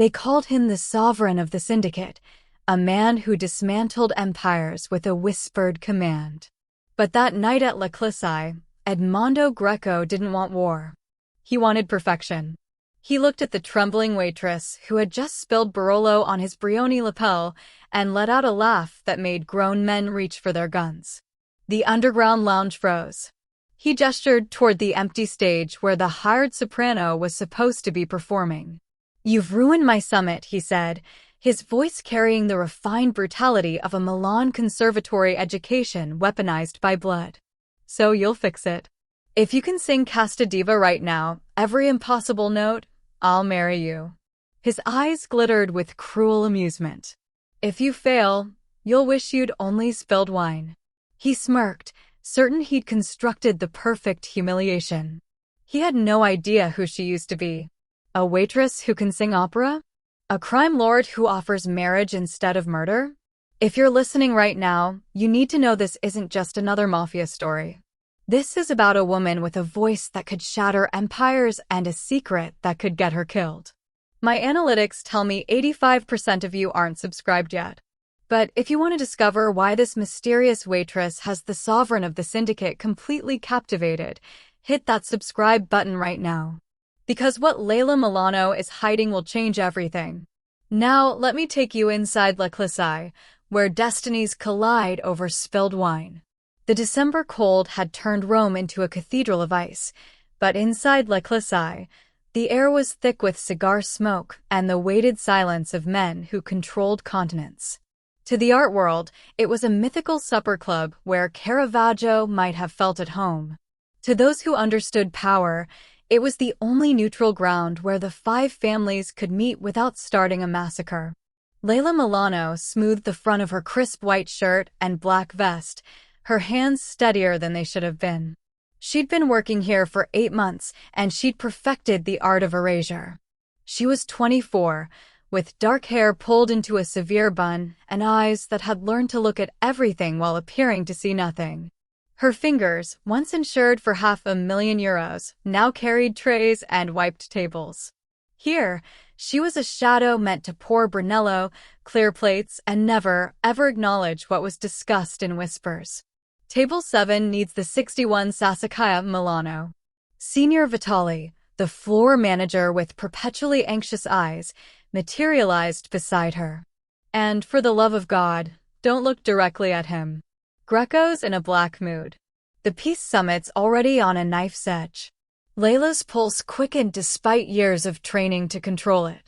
They called him the sovereign of the syndicate, a man who dismantled empires with a whispered command. But that night at La Clissaie, Edmondo Greco didn't want war. He wanted perfection. He looked at the trembling waitress who had just spilled Barolo on his Brioni lapel and let out a laugh that made grown men reach for their guns. The underground lounge froze. He gestured toward the empty stage where the hired soprano was supposed to be performing. "You've ruined my summit," he said, his voice carrying the refined brutality of a Milan conservatory education weaponized by blood. "So you'll fix it. If you can sing Casta Diva right now, every impossible note, I'll marry you." His eyes glittered with cruel amusement. "If you fail, you'll wish you'd only spilled wine." He smirked, certain he'd constructed the perfect humiliation. He had no idea who she used to be. A waitress who can sing opera? A crime lord who offers marriage instead of murder? If you're listening right now, you need to know this isn't just another Mafia story. This is about a woman with a voice that could shatter empires and a secret that could get her killed. My analytics tell me 85% of you aren't subscribed yet. But if you want to discover why this mysterious waitress has the sovereign of the syndicate completely captivated, hit that subscribe button right now. Because what Leila Milano is hiding will change everything. Now, let me take you inside La Clissaie, where destinies collide over spilled wine. The December cold had turned Rome into a cathedral of ice, but inside La Clissaie, the air was thick with cigar smoke and the weighted silence of men who controlled continents. To the art world, it was a mythical supper club where Caravaggio might have felt at home. To those who understood power, it was the only neutral ground where the five families could meet without starting a massacre. Leila Milano smoothed the front of her crisp white shirt and black vest, her hands steadier than they should have been. She'd been working here for 8 months, and she'd perfected the art of erasure. She was 24, with dark hair pulled into a severe bun and eyes that had learned to look at everything while appearing to see nothing. Her fingers, once insured for €500,000, now carried trays and wiped tables. Here, she was a shadow meant to pour Brunello, clear plates, and never, ever acknowledge what was discussed in whispers. Table 7 needs the 61 Sassicaia Milano. Senior Vitali, the floor manager with perpetually anxious eyes, materialized beside her. And for the love of God, don't look directly at him. Greco's in a black mood. The peace summit's already on a knife's edge. Leila's pulse quickened despite years of training to control it.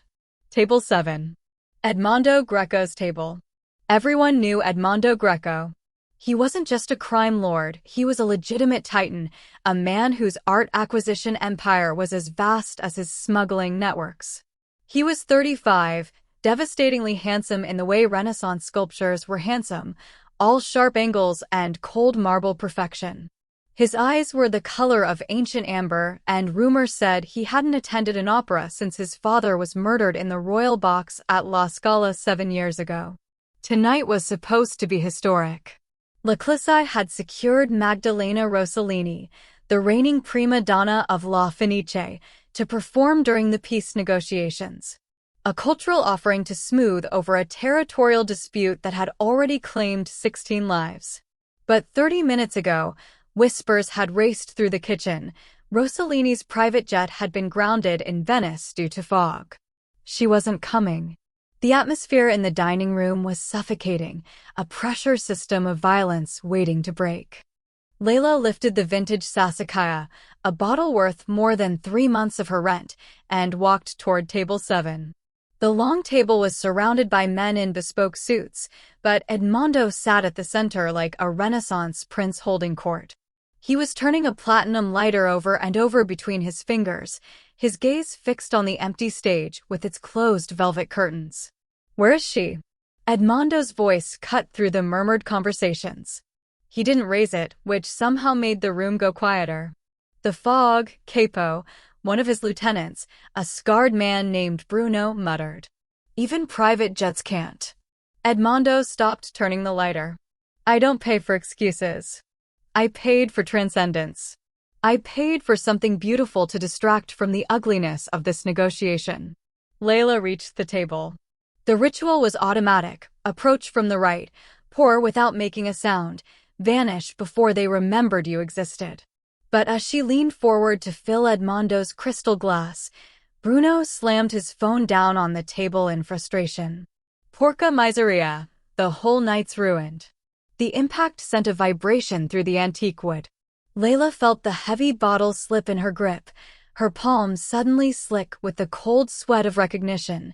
Table 7. Edmondo Greco's table. Everyone knew Edmondo Greco. He wasn't just a crime lord, he was a legitimate titan, a man whose art acquisition empire was as vast as his smuggling networks. He was 35, devastatingly handsome in the way Renaissance sculptures were handsome, all sharp angles and cold marble perfection. His eyes were the color of ancient amber, and rumor said he hadn't attended an opera since his father was murdered in the royal box at La Scala 7 years ago. Tonight was supposed to be historic. La Clissaie had secured Magdalena Rossellini, the reigning prima donna of La Fenice, to perform during the peace negotiations. A cultural offering to smooth over a territorial dispute that had already claimed 16 lives. But 30 minutes ago, whispers had raced through the kitchen. Rossellini's private jet had been grounded in Venice due to fog. She wasn't coming. The atmosphere in the dining room was suffocating, a pressure system of violence waiting to break. Leila lifted the vintage Sassicaia, a bottle worth more than 3 months of her rent, and walked toward table 7. The long table was surrounded by men in bespoke suits, but Edmondo sat at the center like a Renaissance prince holding court. He was turning a platinum lighter over and over between his fingers, his gaze fixed on the empty stage with its closed velvet curtains. "Where is she?" Edmondo's voice cut through the murmured conversations. He didn't raise it, which somehow made the room go quieter. The fog, capo, one of his lieutenants, a scarred man named Bruno, muttered. "Even private jets can't." Edmondo stopped turning the lighter. "I don't pay for excuses. I paid for transcendence. I paid for something beautiful to distract from the ugliness of this negotiation." Leila reached the table. The ritual was automatic. Approach from the right, pour without making a sound, vanish before they remembered you existed. But as she leaned forward to fill Edmondo's crystal glass, Bruno slammed his phone down on the table in frustration. Porca miseria, the whole night's ruined. The impact sent a vibration through the antique wood. Leila felt the heavy bottle slip in her grip, her palms suddenly slick with the cold sweat of recognition,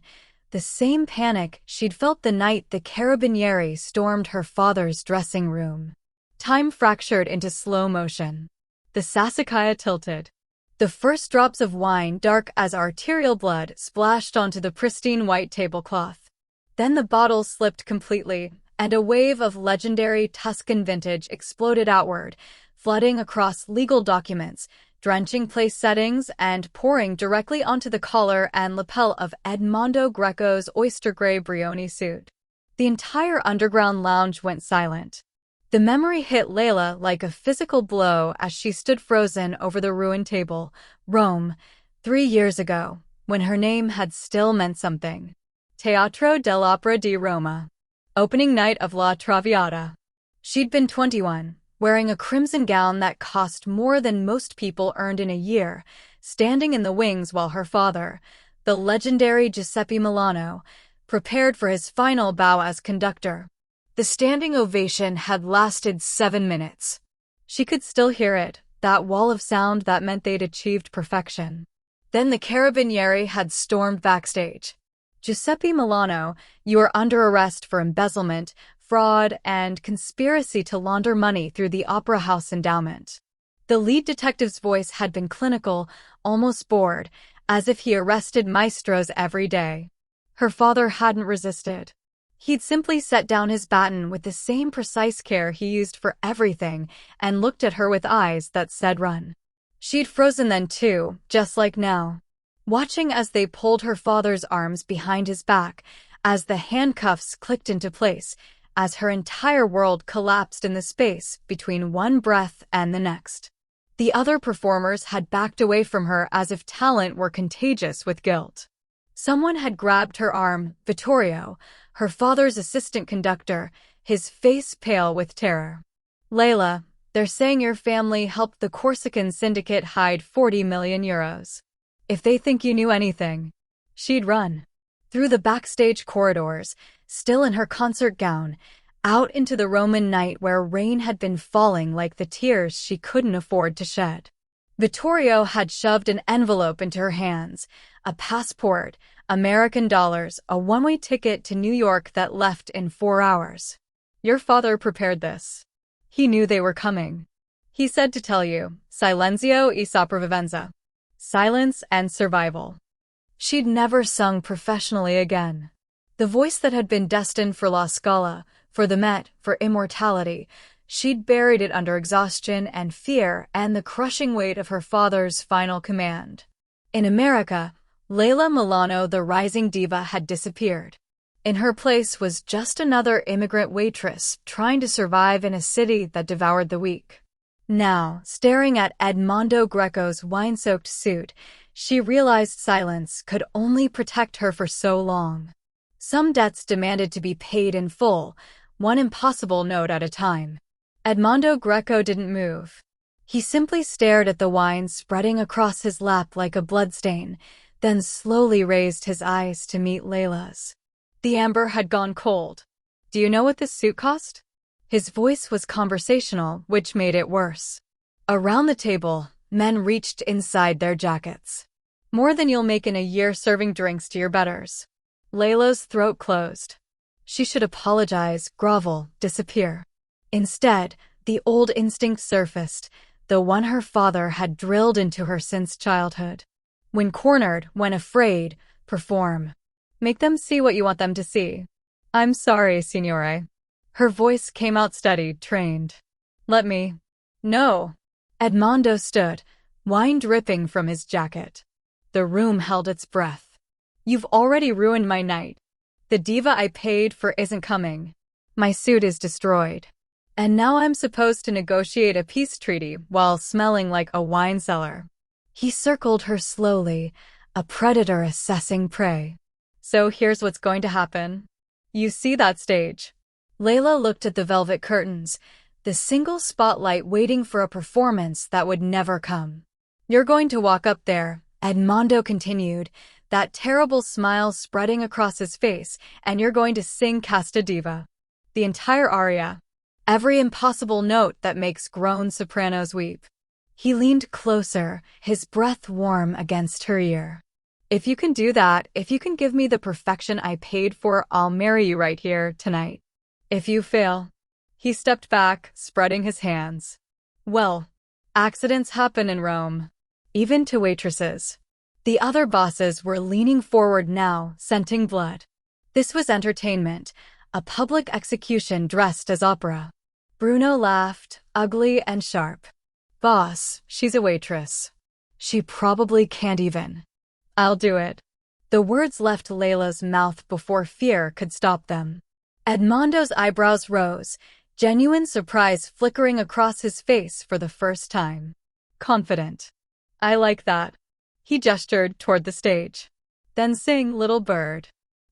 the same panic she'd felt the night the carabinieri stormed her father's dressing room. Time fractured into slow motion. The Sassicaia tilted. The first drops of wine, dark as arterial blood, splashed onto the pristine white tablecloth. Then the bottle slipped completely, and a wave of legendary Tuscan vintage exploded outward, flooding across legal documents, drenching place settings, and pouring directly onto the collar and lapel of Edmondo Greco's oyster-gray Brioni suit. The entire underground lounge went silent. The memory hit Leila like a physical blow as she stood frozen over the ruined table. Rome, 3 years ago, when her name had still meant something. Teatro dell'Opera di Roma. Opening night of La Traviata. She'd been 21, wearing a crimson gown that cost more than most people earned in a year, standing in the wings while her father, the legendary Giuseppe Milano, prepared for his final bow as conductor. The standing ovation had lasted 7 minutes. She could still hear it, that wall of sound that meant they'd achieved perfection. Then the carabinieri had stormed backstage. Giuseppe Milano, you are under arrest for embezzlement, fraud, and conspiracy to launder money through the Opera House endowment. The lead detective's voice had been clinical, almost bored, as if he arrested maestros every day. Her father hadn't resisted. He'd simply set down his baton with the same precise care he used for everything and looked at her with eyes that said run. She'd frozen then too, just like now. Watching as they pulled her father's arms behind his back, as the handcuffs clicked into place, as her entire world collapsed in the space between one breath and the next. The other performers had backed away from her as if talent were contagious with guilt. Someone had grabbed her arm, Vittorio, her father's assistant conductor, his face pale with terror. Leila, they're saying your family helped the Corsican syndicate hide 40 million euros. If they think you knew anything. She'd run. Through the backstage corridors, still in her concert gown, out into the Roman night where rain had been falling like the tears she couldn't afford to shed. Vittorio had shoved an envelope into her hands, a passport, American dollars, a one-way ticket to New York that left in 4 hours. Your father prepared this. He knew they were coming. He said to tell you, silenzio e sopravvivenza. Silence and survival. She'd never sung professionally again. The voice that had been destined for La Scala, for the Met, for immortality, she'd buried it under exhaustion and fear and the crushing weight of her father's final command. In America, Leila Milano, the rising diva, had disappeared. In her place was just another immigrant waitress trying to survive in a city that devoured the weak. Now, staring at Edmondo Greco's wine-soaked suit, she realized silence could only protect her for so long. Some debts demanded to be paid in full, one impossible note at a time. Edmondo Greco didn't move. He simply stared at the wine spreading across his lap like a bloodstain, then slowly raised his eyes to meet Leila's. The amber had gone cold. Do you know what this suit cost? His voice was conversational, which made it worse. Around the table, men reached inside their jackets. More than you'll make in a year serving drinks to your betters. Leila's throat closed. She should apologize, grovel, disappear. Instead, the old instinct surfaced, the one her father had drilled into her since childhood. When cornered, when afraid, perform. Make them see what you want them to see. I'm sorry, signore. Her voice came out steady, trained. Let me. No. Edmondo stood, wine dripping from his jacket. The room held its breath. You've already ruined my night. The diva I paid for isn't coming. My suit is destroyed. And now I'm supposed to negotiate a peace treaty while smelling like a wine cellar. He circled her slowly, a predator assessing prey. So here's what's going to happen. You see that stage? Leila looked at the velvet curtains, the single spotlight waiting for a performance that would never come. You're going to walk up there, Edmondo continued, that terrible smile spreading across his face, and you're going to sing Casta Diva. The entire aria. Every impossible note that makes grown sopranos weep. He leaned closer, his breath warm against her ear. If you can do that, if you can give me the perfection I paid for, I'll marry you right here, tonight. If you fail. He stepped back, spreading his hands. Well, accidents happen in Rome. Even to waitresses. The other bosses were leaning forward now, scenting blood. This was entertainment, a public execution dressed as opera. Bruno laughed, ugly and sharp. Boss, she's a waitress. She probably can't even. I'll do it. The words left Leila's mouth before fear could stop them. Edmondo's eyebrows rose, genuine surprise flickering across his face for the first time. Confident. I like that. He gestured toward the stage. Then sing, little bird.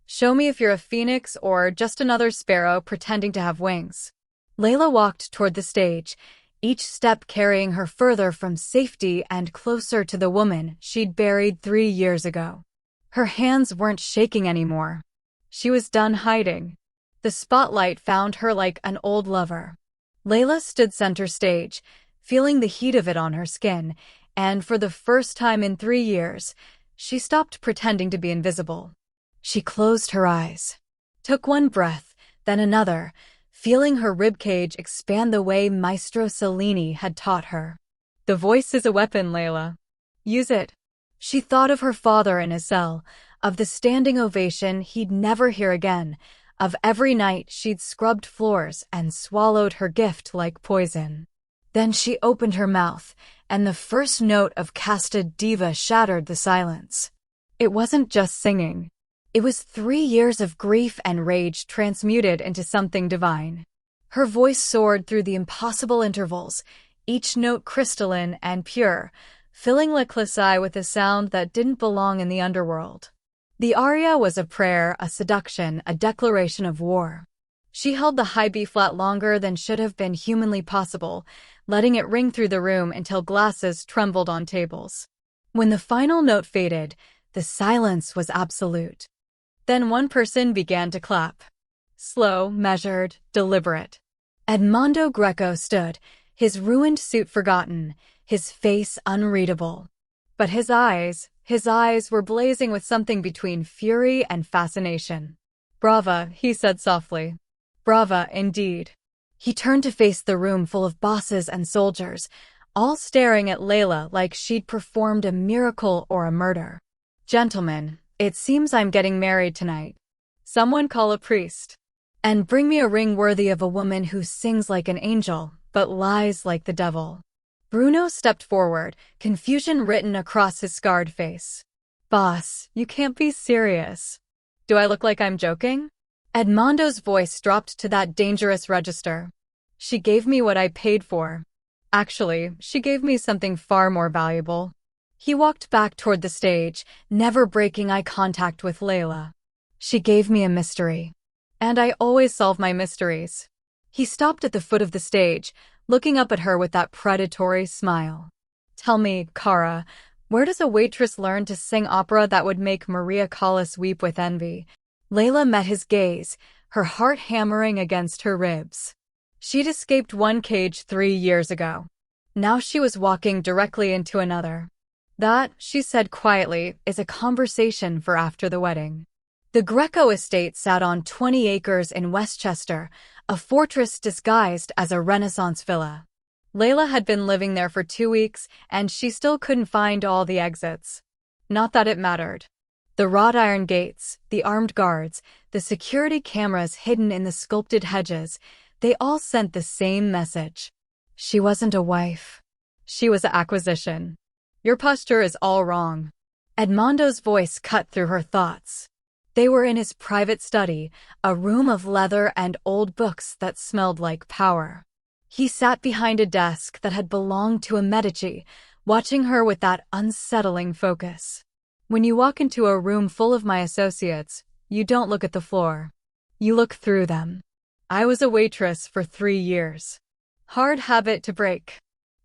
Show me if you're a phoenix or just another sparrow pretending to have wings. Leila walked toward the stage, each step carrying her further from safety and closer to the woman she'd buried 3 years ago. Her hands weren't shaking anymore. She was done hiding. The spotlight found her like an old lover. Leila stood center stage, feeling the heat of it on her skin, and for the first time in 3 years, she stopped pretending to be invisible. She closed her eyes, took one breath, then another, feeling her ribcage expand the way Maestro Cellini had taught her. The voice is a weapon, Leila. Use it. She thought of her father in his cell, of the standing ovation he'd never hear again, of every night she'd scrubbed floors and swallowed her gift like poison. Then she opened her mouth, and the first note of Casta Diva shattered the silence. It wasn't just singing. It was 3 years of grief and rage transmuted into something divine. Her voice soared through the impossible intervals, each note crystalline and pure, filling Leclisai with a sound that didn't belong in the underworld. The aria was a prayer, a seduction, a declaration of war. She held the high B flat longer than should have been humanly possible, letting it ring through the room until glasses trembled on tables. When the final note faded, the silence was absolute. Then one person began to clap. Slow, measured, deliberate. Edmondo Greco stood, his ruined suit forgotten, his face unreadable. But his eyes were blazing with something between fury and fascination. Brava, he said softly. Brava, indeed. He turned to face the room full of bosses and soldiers, all staring at Leila like she'd performed a miracle or a murder. Gentlemen, it seems I'm getting married tonight. Someone call a priest. And bring me a ring worthy of a woman who sings like an angel, but lies like the devil. Bruno stepped forward, confusion written across his scarred face. Boss, you can't be serious. Do I look like I'm joking? Edmondo's voice dropped to that dangerous register. She gave me what I paid for. Actually, she gave me something far more valuable. He walked back toward the stage, never breaking eye contact with Leila. She gave me a mystery. And I always solve my mysteries. He stopped at the foot of the stage, looking up at her with that predatory smile. Tell me, Cara, where does a waitress learn to sing opera that would make Maria Callas weep with envy? Leila met his gaze, her heart hammering against her ribs. She'd escaped one cage 3 years ago. Now she was walking directly into another. That, she said quietly, is a conversation for after the wedding. The Greco estate sat on 20 acres in Westchester, a fortress disguised as a Renaissance villa. Leila had been living there for 2 weeks, and she still couldn't find all the exits. Not that it mattered. The wrought iron gates, the armed guards, the security cameras hidden in the sculpted hedges, they all sent the same message. She wasn't a wife. She was an acquisition. Your posture is all wrong. Edmondo's voice cut through her thoughts. They were in his private study, a room of leather and old books that smelled like power. He sat behind a desk that had belonged to a Medici, watching her with that unsettling focus. When you walk into a room full of my associates, you don't look at the floor. You look through them. I was a waitress for 3 years. Hard habit to break.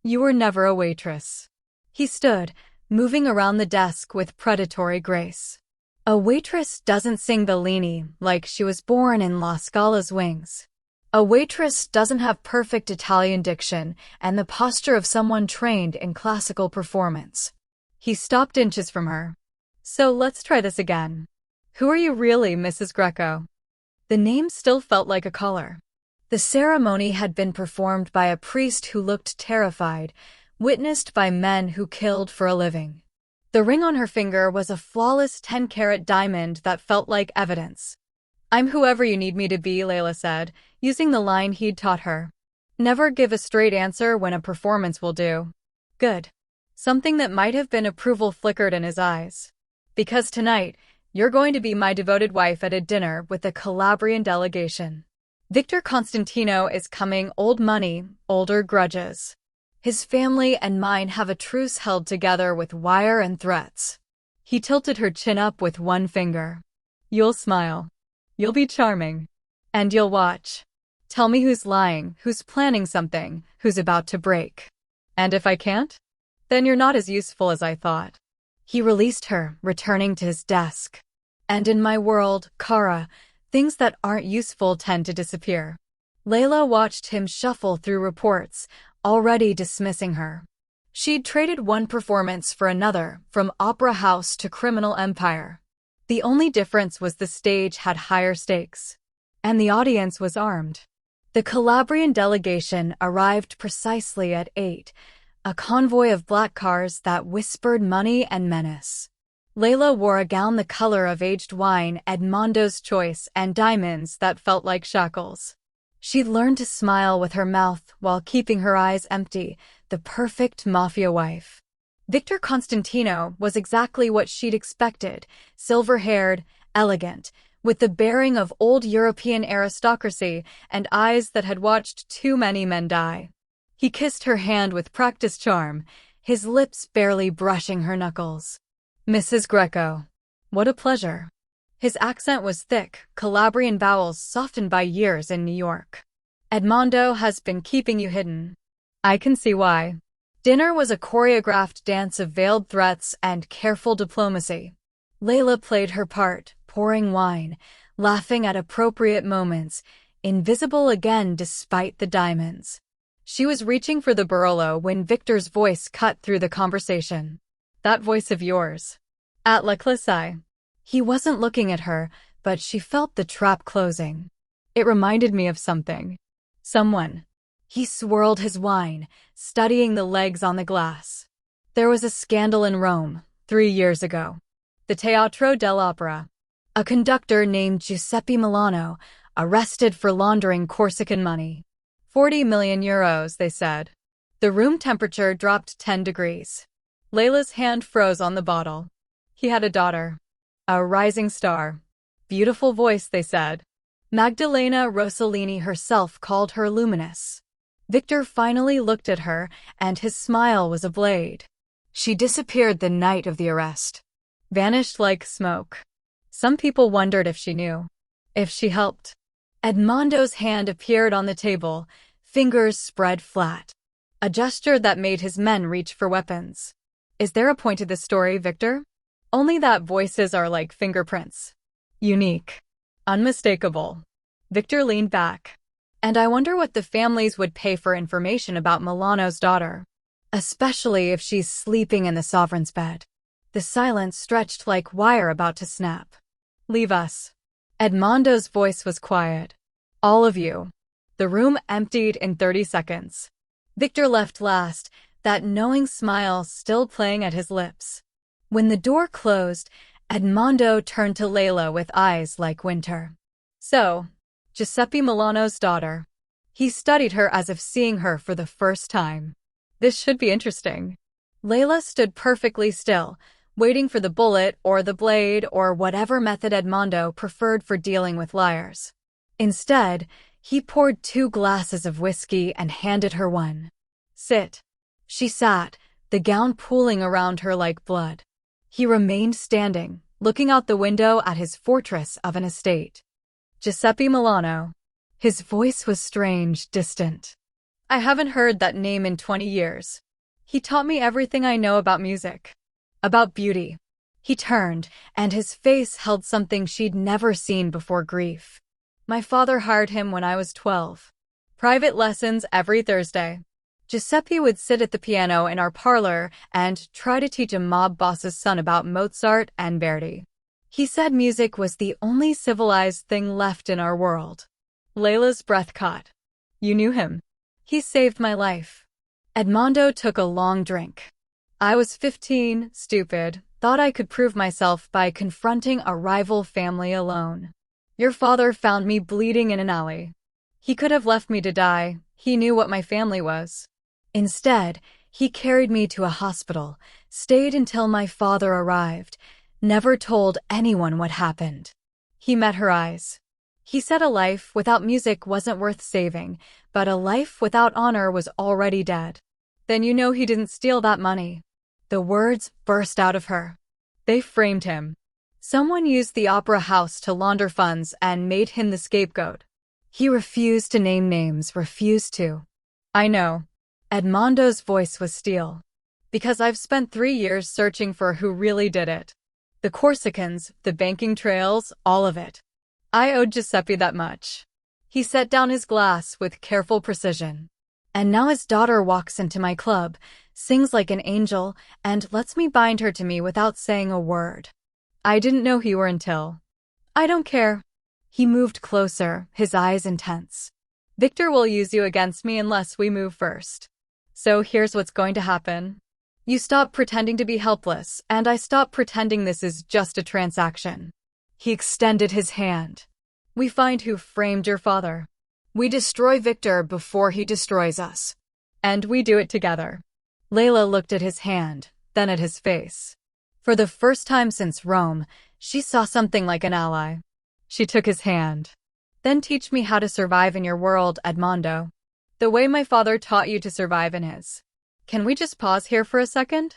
You were never a waitress. He stood, moving around the desk with predatory grace. A waitress doesn't sing Bellini like she was born in La Scala's wings. A waitress doesn't have perfect Italian diction and the posture of someone trained in classical performance. He stopped inches from her. So let's try this again. Who are you really, Mrs. Greco? The name still felt like a caller. The ceremony had been performed by a priest who looked terrified, witnessed by men who killed for a living. The ring on her finger was a flawless 10-carat diamond that felt like evidence. I'm whoever you need me to be, Leila said, using the line he'd taught her. Never give a straight answer when a performance will do. Good. Something that might have been approval flickered in his eyes. Because tonight, you're going to be my devoted wife at a dinner with the Calabrian delegation. Victor Constantino is coming, old money, older grudges. His family and mine have a truce held together with wire and threats. He tilted her chin up with one finger. You'll smile. You'll be charming. And you'll watch. Tell me who's lying, who's planning something, who's about to break. And if I can't? Then you're not as useful as I thought. He released her, returning to his desk. And in my world, Kara, things that aren't useful tend to disappear. Leila watched him shuffle through reports, already dismissing her. She'd traded one performance for another, from opera house to criminal empire. The only difference was the stage had higher stakes. And the audience was armed. The Calabrian delegation arrived precisely at 8, a convoy of black cars that whispered money and menace. Leila wore a gown the color of aged wine, Edmondo's choice, and diamonds that felt like shackles. She'd learned to smile with her mouth while keeping her eyes empty, the perfect Mafia wife. Victor Constantino was exactly what she'd expected, silver-haired, elegant, with the bearing of old European aristocracy and eyes that had watched too many men die. He kissed her hand with practiced charm, his lips barely brushing her knuckles. Mrs. Greco. What a pleasure. His accent was thick, Calabrian vowels softened by years in New York. Edmondo has been keeping you hidden. I can see why. Dinner was a choreographed dance of veiled threats and careful diplomacy. Leila played her part, pouring wine, laughing at appropriate moments, invisible again despite the diamonds. She was reaching for the Barolo when Victor's voice cut through the conversation. That voice of yours. At La Clissai. He wasn't looking at her, but she felt the trap closing. It reminded me of something. Someone. He swirled his wine, studying the legs on the glass. There was a scandal in Rome, 3 years ago. The Teatro dell'Opera. A conductor named Giuseppe Milano, arrested for laundering Corsican money. 40 million euros, they said. The room temperature dropped 10 degrees. Leila's hand froze on the bottle. He had a daughter. A rising star. Beautiful voice, they said. Magdalena Rossellini herself called her luminous. Victor finally looked at her, and his smile was a blade. She disappeared the night of the arrest. Vanished like smoke. Some people wondered if she knew. If she helped. Edmondo's hand appeared on the table, fingers spread flat. A gesture that made his men reach for weapons. Is there a point to this story, Victor? Only that voices are like fingerprints. Unique. Unmistakable. Victor leaned back. And I wonder what the families would pay for information about Milano's daughter. Especially if she's sleeping in the sovereign's bed. The silence stretched like wire about to snap. Leave us. Edmondo's voice was quiet. All of you. The room emptied in 30 seconds. Victor left last, that knowing smile still playing at his lips. When the door closed, Edmondo turned to Leila with eyes like winter. So, Giuseppe Milano's daughter. He studied her as if seeing her for the first time. This should be interesting. Leila stood perfectly still, waiting for the bullet or the blade or whatever method Edmondo preferred for dealing with liars. Instead, he poured 2 glasses of whiskey and handed her one. Sit. She sat, the gown pooling around her like blood. He remained standing, looking out the window at his fortress of an estate. Giuseppe Milano. His voice was strange, distant. I haven't heard that name in 20 years. He taught me everything I know about music. About beauty. He turned, and his face held something she'd never seen before: grief. My father hired him when I was 12. Private lessons every Thursday. Giuseppe would sit at the piano in our parlor and try to teach a mob boss's son about Mozart and Verdi. He said music was the only civilized thing left in our world. Leila's breath caught. You knew him? He saved my life. Edmondo took a long drink. I was 15, stupid, thought I could prove myself by confronting a rival family alone. Your father found me bleeding in an alley. He could have left me to die. He knew what my family was. Instead, he carried me to a hospital, stayed until my father arrived, never told anyone what happened. He met her eyes. He said a life without music wasn't worth saving, but a life without honor was already dead. Then you know he didn't steal that money. The words burst out of her. They framed him. Someone used the opera house to launder funds and made him the scapegoat. He refused to name names, refused to. I know. Edmondo's voice was steel. Because I've spent 3 years searching for who really did it. The Corsicans, the banking trails, all of it. I owed Giuseppe that much. He set down his glass with careful precision. And now his daughter walks into my club, sings like an angel, and lets me bind her to me without saying a word. I didn't know you were until. I don't care. He moved closer, his eyes intense. Victor will use you against me unless we move first. So here's what's going to happen. You stop pretending to be helpless, and I stop pretending this is just a transaction. He extended his hand. We find who framed your father. We destroy Victor before he destroys us. And we do it together. Leila looked at his hand, then at his face. For the first time since Rome, she saw something like an ally. She took his hand. Then teach me how to survive in your world, Edmondo. The way my father taught you to survive in his. Can we just pause here for a second?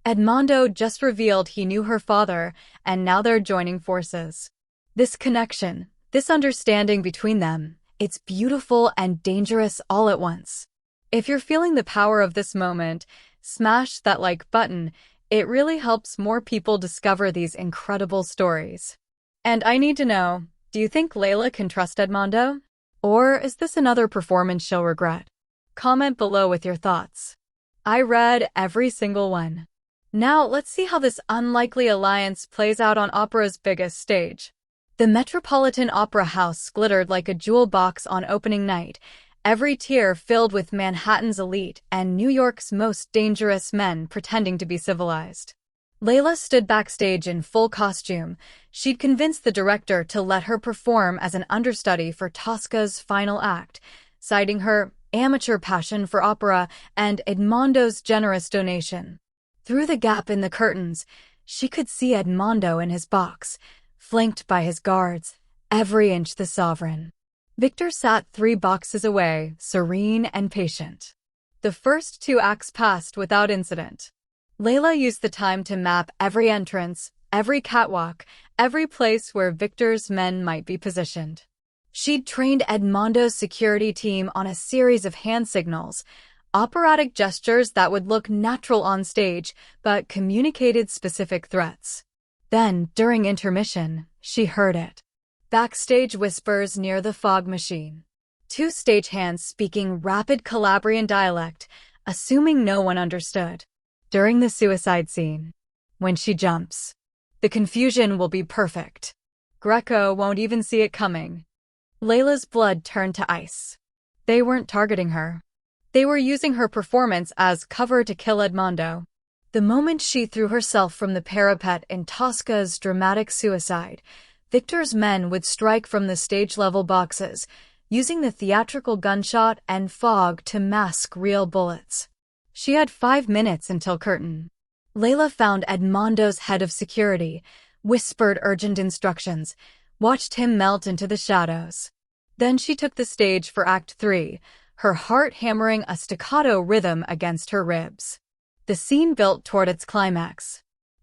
Edmondo just revealed he knew her father, and now they're joining forces. This connection, this understanding between them, it's beautiful and dangerous all at once. If you're feeling the power of this moment, smash that like button. It really helps more people discover these incredible stories. And I need to know, do you think Leila can trust Edmondo? Or is this another performance she'll regret? Comment below with your thoughts. I read every single one. Now let's see how this unlikely alliance plays out on opera's biggest stage. The Metropolitan Opera House glittered like a jewel box on opening night, every tier filled with Manhattan's elite and New York's most dangerous men pretending to be civilized. Leila stood backstage in full costume. She'd convinced the director to let her perform as an understudy for Tosca's final act, citing her amateur passion for opera and Edmondo's generous donation. Through the gap in the curtains, she could see Edmondo in his box, flanked by his guards, every inch the sovereign. Victor sat 3 boxes away, serene and patient. The first 2 acts passed without incident. Leila used the time to map every entrance, every catwalk, every place where Victor's men might be positioned. She'd trained Edmondo's security team on a series of hand signals, operatic gestures that would look natural on stage but communicated specific threats. Then, during intermission, she heard it. Backstage whispers near the fog machine. 2 stagehands speaking rapid Calabrian dialect, assuming no one understood. During the suicide scene, when she jumps, the confusion will be perfect. Greco won't even see it coming. Leila's blood turned to ice. They weren't targeting her. They were using her performance as cover to kill Edmondo. The moment she threw herself from the parapet in Tosca's dramatic suicide, Victor's men would strike from the stage-level boxes, using the theatrical gunshot and fog to mask real bullets. She had 5 minutes until curtain. Leila found Edmondo's head of security, whispered urgent instructions, watched him melt into the shadows. Then she took the stage for Act 3, her heart hammering a staccato rhythm against her ribs. The scene built toward its climax.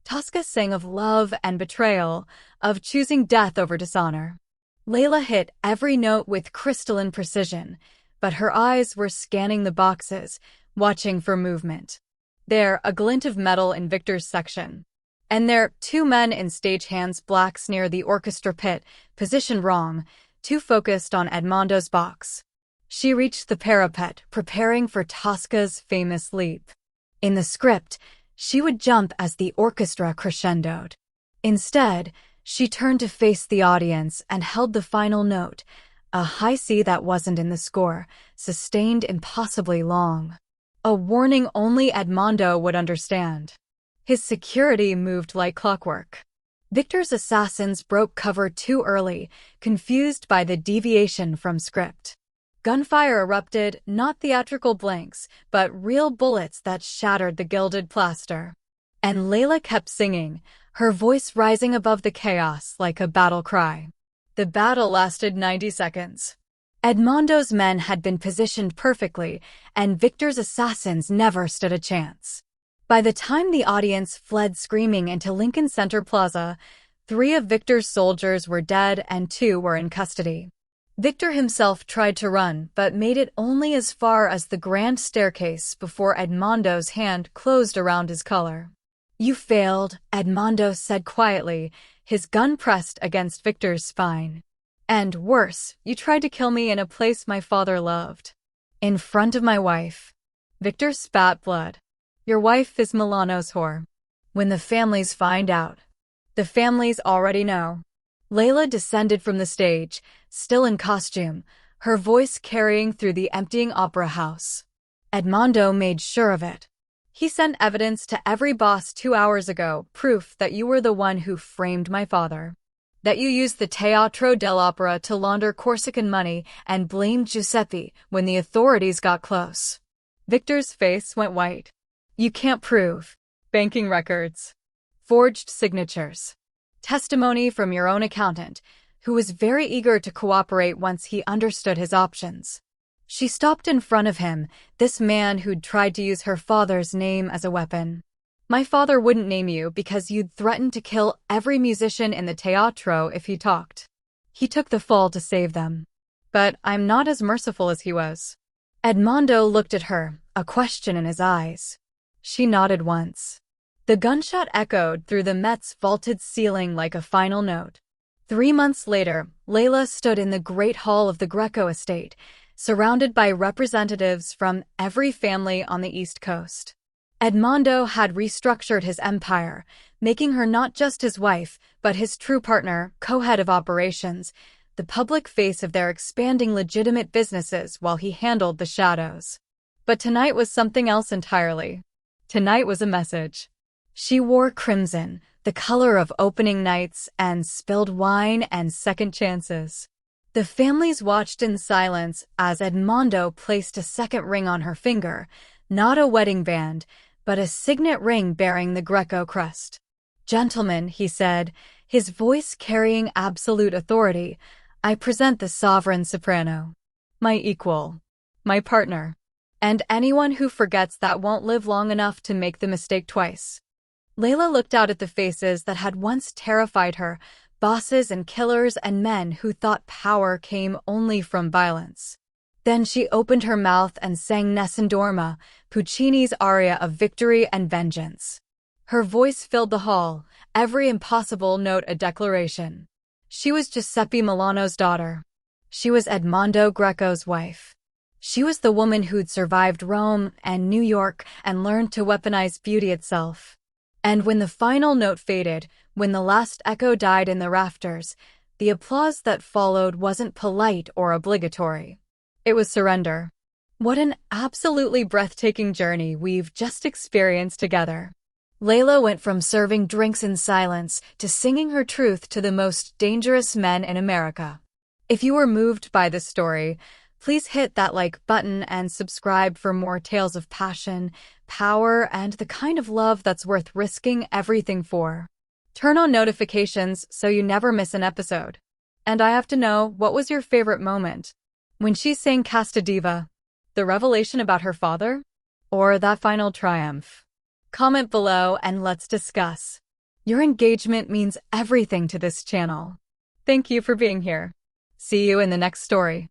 Tosca sang of love and betrayal, of choosing death over dishonor. Leila hit every note with crystalline precision, but her eyes were scanning the boxes, watching for movement. There, a glint of metal in Victor's section. And there, two men in stagehands blacks near the orchestra pit, positioned wrong, too focused on Edmondo's box. She reached the parapet, preparing for Tosca's famous leap. In the script, she would jump as the orchestra crescendoed. Instead, she turned to face the audience and held the final note, a high C that wasn't in the score, sustained impossibly long. A warning only Edmondo would understand. His security moved like clockwork. Victor's assassins broke cover too early, confused by the deviation from script. Gunfire erupted, not theatrical blanks, but real bullets that shattered the gilded plaster. And Leila kept singing, her voice rising above the chaos like a battle cry. The battle lasted 90 seconds. Edmondo's men had been positioned perfectly, and Victor's assassins never stood a chance. By the time the audience fled screaming into Lincoln Center Plaza, 3 of Victor's soldiers were dead and 2 were in custody. Victor himself tried to run, but made it only as far as the grand staircase before Edmondo's hand closed around his collar. "You failed," Edmondo said quietly, his gun pressed against Victor's spine. "And worse, you tried to kill me in a place my father loved. In front of my wife." Victor spat blood. "Your wife is Milano's whore. When the families find out." "The families already know." Leila descended from the stage, still in costume, her voice carrying through the emptying opera house. "Edmondo made sure of it. He sent evidence to every boss 2 hours ago, proof that you were the one who framed my father. That you used the Teatro dell'Opera to launder Corsican money and blamed Giuseppe when the authorities got close." Victor's face went white. "You can't prove." "Banking records. Forged signatures. Testimony from your own accountant, who was very eager to cooperate once he understood his options." She stopped in front of him, this man who'd tried to use her father's name as a weapon. "My father wouldn't name you because you'd threatened to kill every musician in the teatro if he talked. He took the fall to save them. But I'm not as merciful as he was." Edmondo looked at her, a question in his eyes. She nodded once. The gunshot echoed through the Met's vaulted ceiling like a final note. 3 months later, Leila stood in the great hall of the Greco estate, surrounded by representatives from every family on the East Coast. Edmondo had restructured his empire, making her not just his wife, but his true partner, co-head of operations, the public face of their expanding legitimate businesses while he handled the shadows. But tonight was something else entirely. Tonight was a message. She wore crimson, the color of opening nights and spilled wine and second chances. The families watched in silence as Edmondo placed a second ring on her finger, not a wedding band, but a signet ring bearing the Greco crest. "Gentlemen," he said, his voice carrying absolute authority, "I present the sovereign soprano. My equal. My partner. And anyone who forgets that won't live long enough to make the mistake twice." Leila looked out at the faces that had once terrified her, bosses and killers and men who thought power came only from violence. Then she opened her mouth and sang Nessun Dorma, Puccini's aria of victory and vengeance. Her voice filled the hall, every impossible note a declaration. She was Giuseppe Milano's daughter. She was Edmondo Greco's wife. She was the woman who'd survived Rome and New York and learned to weaponize beauty itself. And when the final note faded, when the last echo died in the rafters, the applause that followed wasn't polite or obligatory. It was surrender. What an absolutely breathtaking journey we've just experienced together. Leila went from serving drinks in silence to singing her truth to the most dangerous men in America. If you were moved by this story, please hit that like button and subscribe for more tales of passion, power, and the kind of love that's worth risking everything for. Turn on notifications so you never miss an episode. And I have to know, what was your favorite moment? When she sang Casta Diva? The revelation about her father? Or that final triumph? Comment below and let's discuss. Your engagement means everything to this channel. Thank you for being here. See you in the next story.